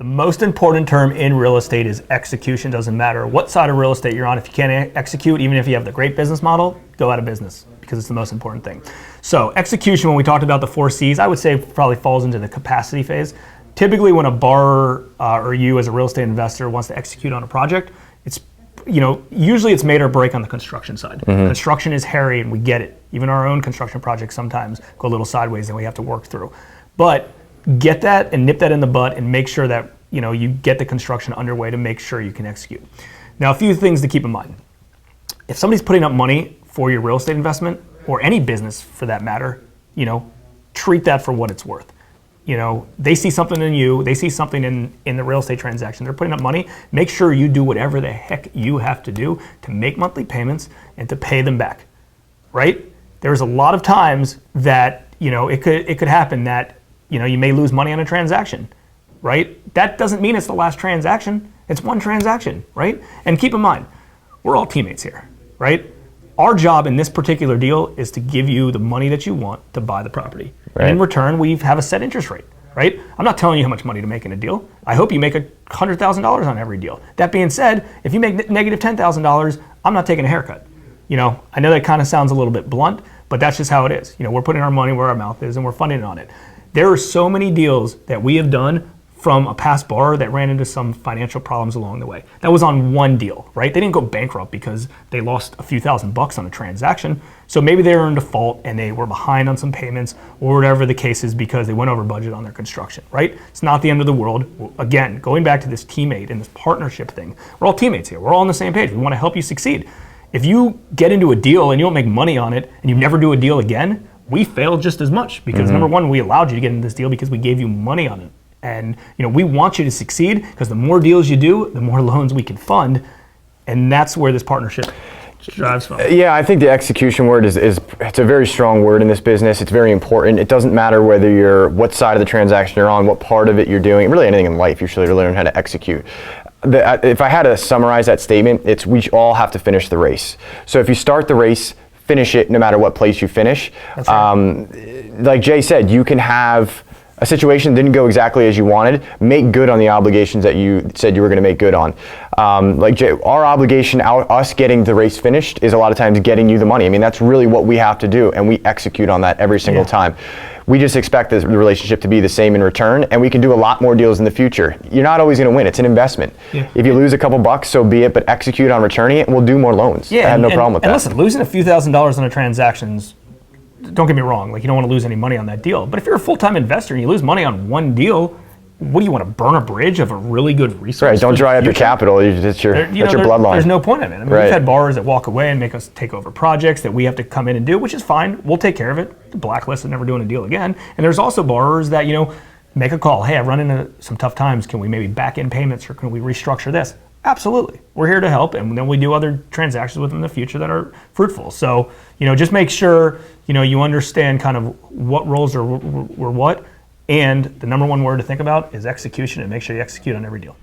most important term in real estate is execution. Doesn't matter what side of real estate you're on. If you can't execute, even if you have the great business model, go out of business, because it's the most important thing. So execution, when we talked about the 4 C's, I would say probably falls into the capacity phase. Typically when a borrower or you as a real estate investor wants to execute on a project, it's, usually it's made or break on the construction side. Construction is hairy, and we get it. Even our own construction projects sometimes go a little sideways and we have to work through. But get that and nip that in the butt and make sure that you get the construction underway to make sure you can execute. Now, a few things to keep in mind. If somebody's putting up money for your real estate investment, or any business for that matter, treat that for what it's worth. They see something in you, they see something in the real estate transaction, they're putting up money, make sure you do whatever the heck you have to do to make monthly payments and to pay them back, right? There's a lot of times that, it could happen that, you may lose money on a transaction, right? That doesn't mean it's the last transaction. It's one transaction, right? And keep in mind, we're all teammates here, right? Our job in this particular deal is to give you the money that you want to buy the property. Right. And in return, we have a set interest rate, right? I'm not telling you how much money to make in a deal. I hope you make $100,000 on every deal. That being said, if you make negative $10,000, I'm not taking a haircut. I know that kind of sounds a little bit blunt, but that's just how it is. We're putting our money where our mouth is and we're funding it on it. There are so many deals that we have done from a past borrower that ran into some financial problems along the way. That was on one deal, right? They didn't go bankrupt because they lost a few $1,000s on a transaction. So maybe they were in default and they were behind on some payments or whatever the case is because they went over budget on their construction, right? It's not the end of the world. Again, going back to this teammate and this partnership thing, we're all teammates here. We're all on the same page. We want to help you succeed. If you get into a deal and you don't make money on it and you never do a deal again, we failed just as much because number one, we allowed you to get into this deal because we gave you money on it. And we want you to succeed because the more deals you do, the more loans we can fund, and that's where this partnership drives from. Yeah, I think the execution word is it's a very strong word in this business. It's very important. It doesn't matter whether what side of the transaction you're on, what part of it you're doing. Really, anything in life, you should learn how to execute. If I had to summarize that statement, it's we all have to finish the race. So if you start the race, finish it no matter what place you finish. That's right. Like Jay said, you can have a situation didn't go exactly as you wanted, make good on the obligations that you said you were going to make good on. Like Jay, our obligation, us getting the race finished, is a lot of times getting you the money. I mean, that's really what we have to do, and we execute on that every single time. We just expect the relationship to be the same in return, and we can do a lot more deals in the future. You're not always going to win. It's an investment. Yeah. If you lose a couple bucks, so be it, but execute on returning it, and we'll do more loans. Yeah, I have no problem with that. And listen, losing a few $1,000s on a transaction's, don't get me wrong, like you don't want to lose any money on that deal. But if you're a full-time investor and you lose money on one deal, what do you want to burn a bridge of a really good resource? Right, don't dry up your capital. That's your bloodline. There's no point in it. I mean, we've had borrowers that walk away and make us take over projects that we have to come in and do, which is fine. We'll take care of it. The blacklist and never doing a deal again. And there's also borrowers that, make a call. Hey, I've run into some tough times. Can we maybe back in payments or can we restructure this? Absolutely. We're here to help, and then we do other transactions with them in the future that are fruitful. So, just make sure, you understand kind of what roles are what, and the number one word to think about is execution, and make sure you execute on every deal.